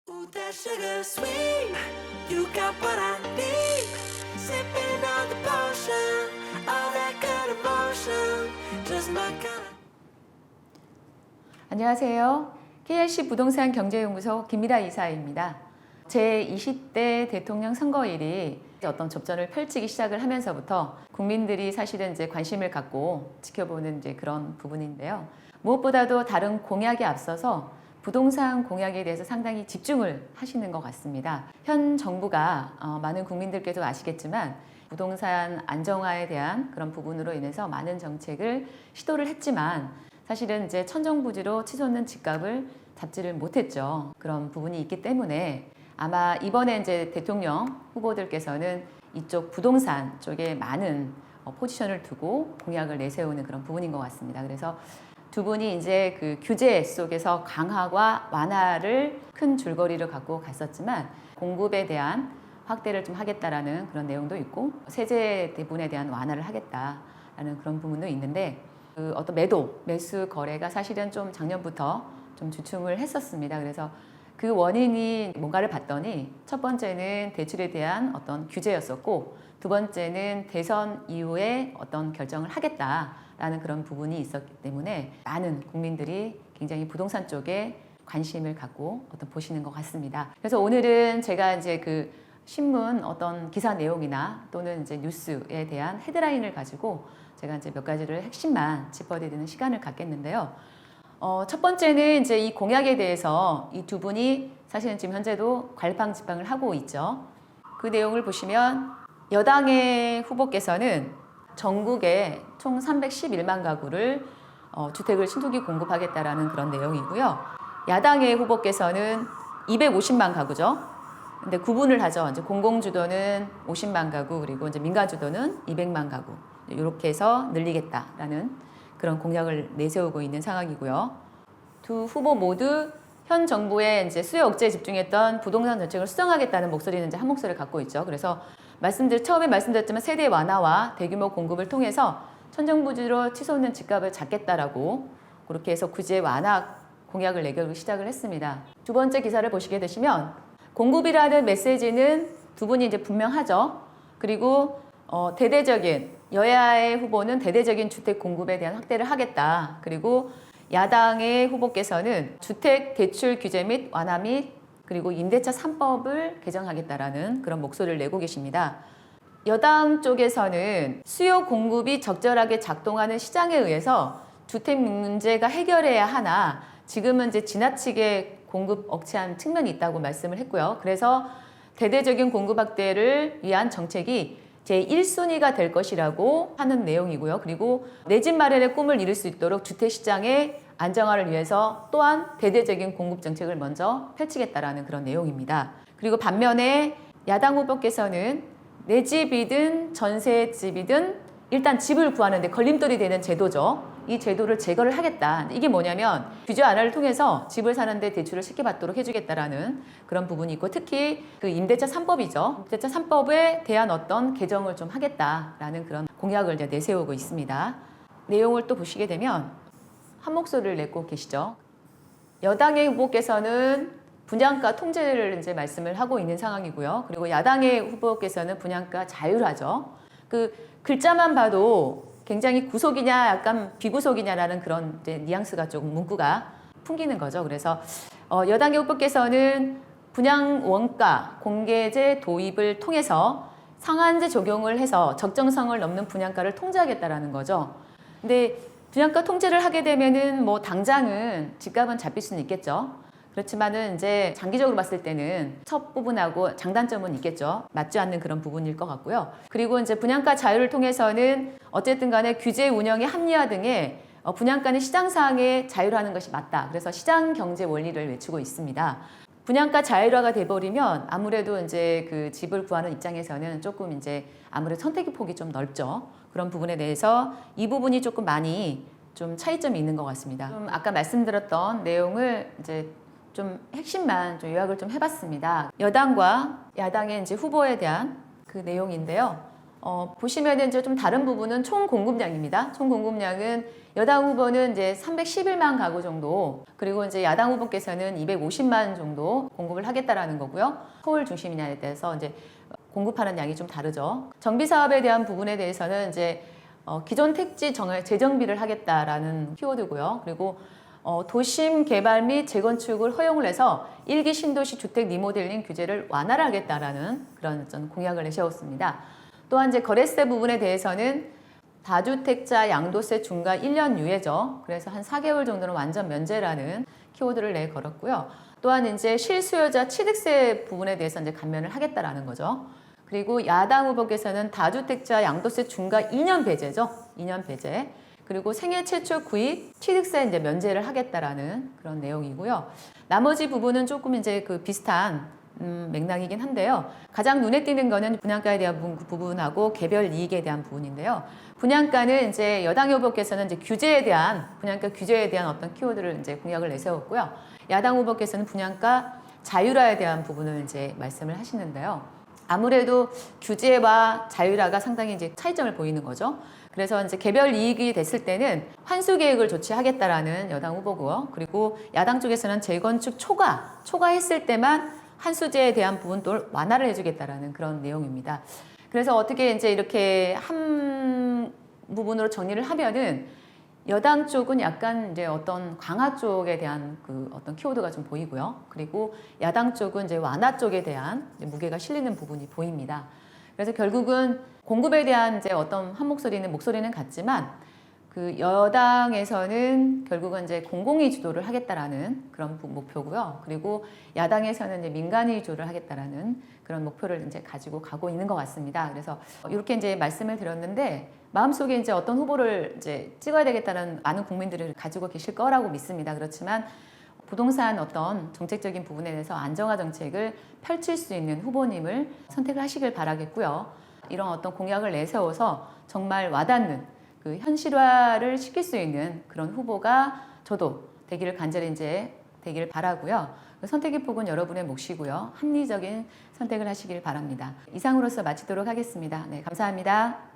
Ooh, that sugar sweet, you got what I need. Sipping on the potion, all that good emotion, just my kind. 안녕하세요. KRC 부동산 경제연구소 김미라 이사입니다. 제 20대 대통령 선거일이 어떤 접전을 펼치기 시작을 하면서부터 국민들이 사실은 이제 관심을 갖고 지켜보는 이제 그런 부분인데요. 무엇보다도 다른 공약에 앞서서 부동산 공약에 대해서 상당히 집중을 하시는 것 같습니다. 현 정부가 많은 국민들께도 아시겠지만 부동산 안정화에 대한 그런 부분으로 인해서 많은 정책을 시도를 했지만 사실은 이제 천정부지로 치솟는 집값을 잡지를 못했죠. 그런 부분이 있기 때문에 아마 이번에 이제 대통령 후보들께서는 이쪽 부동산 쪽에 많은 포지션을 두고 공약을 내세우는 그런 부분인 것 같습니다. 그래서 두 분이 이제 그 규제 속에서 강화와 완화를 큰 줄거리를 갖고 갔었지만 공급에 대한 확대를 좀 하겠다라는 그런 내용도 있고 세제 대분에 대한 완화를 하겠다라는 그런 부분도 있는데 그 어떤 매수 거래가 사실은 좀 작년부터 좀 주춤을 했었습니다. 그래서 그 원인이 뭔가를 봤더니 첫 번째는 대출에 대한 어떤 규제였었고 두 번째는 대선 이후에 어떤 결정을 하겠다라는 그런 부분이 있었기 때문에 많은 국민들이 굉장히 부동산 쪽에 관심을 갖고 어떤 보시는 것 같습니다. 그래서 오늘은 제가 이제 그 신문 어떤 기사 내용이나 또는 이제 뉴스에 대한 헤드라인을 가지고 제가 이제 몇 가지를 핵심만 짚어드리는 시간을 갖겠는데요. 첫 번째는 이제 이 공약에 대해서 이 두 분이 사실은 지금 현재도 갈팡질팡을 하고 있죠. 그 내용을 보시면 여당의 후보께서는 전국에 총 311만 가구를 주택을 신속히 공급하겠다라는 그런 내용이고요. 야당의 후보께서는 250만 가구죠. 근데 구분을 하죠. 이제 공공주도는 50만 가구 그리고 이제 민간주도는 200만 가구 이렇게 해서 늘리겠다라는 그런 공약을 내세우고 있는 상황이고요. 두 후보 모두 현 정부의 이제 수요 억제에 집중했던 부동산 정책을 수정하겠다는 목소리는 이제 한 목소리를 갖고 있죠. 그래서 처음에 말씀드렸지만 세대 완화와 대규모 공급을 통해서 천정부지로 치솟는 집값을 잡겠다라고 그렇게 해서 규제 완화 공약을 내걸고 시작을 했습니다. 두 번째 기사를 보시게 되시면 공급이라는 메시지는 두 분이 이제 분명하죠. 그리고 대대적인 여야의 후보는 대대적인 주택 공급에 대한 확대를 하겠다. 그리고 야당의 후보께서는 주택 대출 규제 및 완화 및 그리고 임대차 3법을 개정하겠다라는 그런 목소리를 내고 계십니다. 여당 쪽에서는 수요 공급이 적절하게 작동하는 시장에 의해서 주택 문제가 해결해야 하나 지금은 이제 지나치게 공급 억제한 측면이 있다고 말씀을 했고요. 그래서 대대적인 공급 확대를 위한 정책이 제1순위가 될 것이라고 하는 내용이고요. 그리고 내 집 마련의 꿈을 이룰 수 있도록 주택시장의 안정화를 위해서 또한 대대적인 공급 정책을 먼저 펼치겠다라는 그런 내용입니다. 그리고 반면에 야당 후보께서는 내 집이든 전세집이든 일단 집을 구하는 데 걸림돌이 되는 제도죠. 이 제도를 제거를 하겠다. 이게 뭐냐면 규제 완화를 통해서 집을 사는데 대출을 쉽게 받도록 해주겠다라는 그런 부분이 있고 특히 그 임대차 3법이죠. 임대차 3법에 대한 어떤 개정을 좀 하겠다라는 그런 공약을 이제 내세우고 있습니다. 내용을 또 보시게 되면 한 목소리를 내고 계시죠. 여당의 후보께서는 분양가 통제를 이제 말씀을 하고 있는 상황이고요. 그리고 야당의 후보께서는 분양가 자율화죠. 그 글자만 봐도 굉장히 구속이냐 약간 비구속이냐라는 그런 이제 뉘앙스가 조금 문구가 풍기는 거죠. 그래서 여당의 후보께서는 분양 원가 공개제 도입을 통해서 상한제 적용을 해서 적정성을 넘는 분양가를 통제하겠다라는 거죠. 근데 분양가 통제를 하게 되면은 뭐 당장은 집값은 잡힐 수는 있겠죠. 그렇지만은 이제 장기적으로 봤을 때는 첫 부분하고 장단점은 있겠죠. 맞지 않는 그런 부분일 것 같고요. 그리고 이제 분양가 자율을 통해서는 어쨌든 간에 규제 운영의 합리화 등의 분양가는 시장상에 자율화하는 것이 맞다. 그래서 시장 경제 원리를 외치고 있습니다. 분양가 자율화가 돼버리면 아무래도 이제 그 집을 구하는 입장에서는 조금 이제 아무래도 선택의 폭이 좀 넓죠. 그런 부분에 대해서 이 부분이 조금 많이 좀 차이점이 있는 것 같습니다. 좀 아까 말씀드렸던 내용을 이제 좀 핵심만 좀 요약을 좀 해봤습니다. 여당과 야당의 이제 후보에 대한 그 내용인데요. 보시면은 이제 좀 다른 부분은 총 공급량입니다. 총 공급량은 여당 후보는 이제 311만 가구 정도, 그리고 이제 야당 후보께서는 250만 정도 공급을 하겠다라는 거고요. 서울 중심이냐에 대해서 이제 공급하는 양이 좀 다르죠. 정비 사업에 대한 부분에 대해서는 이제 기존 택지 재정비를 하겠다라는 키워드고요. 그리고 도심 개발 및 재건축을 허용을 해서 1기 신도시 주택 리모델링 규제를 완화를 하겠다라는 그런 공약을 내세웠습니다. 또한 이제 거래세 부분에 대해서는 다주택자 양도세 중과 1년 유예죠. 그래서 한 4개월 정도는 완전 면제라는 키워드를 내걸었고요. 또한 이제 실수요자 취득세 부분에 대해서 이제 감면을 하겠다라는 거죠. 그리고 야당 후보께서는 다주택자 양도세 중과 2년 배제죠. 2년 배제. 그리고 생애 최초 구입 취득세 이제 면제를 하겠다라는 그런 내용이고요. 나머지 부분은 조금 이제 그 비슷한 맥락이긴 한데요. 가장 눈에 띄는 거는 분양가에 대한 부분하고 개별 이익에 대한 부분인데요. 분양가는 이제 여당 후보께서는 이제 분양가 규제에 대한 어떤 키워드를 이제 공약을 내세웠고요. 야당 후보께서는 분양가 자율화에 대한 부분을 이제 말씀을 하시는데요. 아무래도 규제와 자율화가 상당히 이제 차이점을 보이는 거죠. 그래서 이제 개별 이익이 됐을 때는 환수 계획을 조치하겠다라는 여당 후보고요. 그리고 야당 쪽에서는 재건축 초과했을 때만 환수제에 대한 부분도 완화를 해주겠다라는 그런 내용입니다. 그래서 어떻게 이제 이렇게 한 부분으로 정리를 하면은 여당 쪽은 약간 이제 어떤 강화 쪽에 대한 그 어떤 키워드가 좀 보이고요. 그리고 야당 쪽은 이제 완화 쪽에 대한 무게가 실리는 부분이 보입니다. 그래서 결국은 공급에 대한 이제 어떤 한 목소리는 같지만 그 여당에서는 결국은 이제 공공이 주도를 하겠다라는 그런 목표고요. 그리고 야당에서는 이제 민간이 주도를 하겠다라는 그런 목표를 이제 가지고 가고 있는 것 같습니다. 그래서 이렇게 이제 말씀을 드렸는데 마음속에 이제 어떤 후보를 이제 찍어야 되겠다는 많은 국민들을 가지고 계실 거라고 믿습니다. 그렇지만 부동산 어떤 정책적인 부분에 대해서 안정화 정책을 펼칠 수 있는 후보님을 선택을 하시길 바라겠고요. 이런 어떤 공약을 내세워서 정말 와닿는 그 현실화를 시킬 수 있는 그런 후보가 저도 간절히 이제 되기를 바라고요. 선택의 폭은 여러분의 몫이고요. 합리적인 선택을 하시길 바랍니다. 이상으로서 마치도록 하겠습니다. 네, 감사합니다.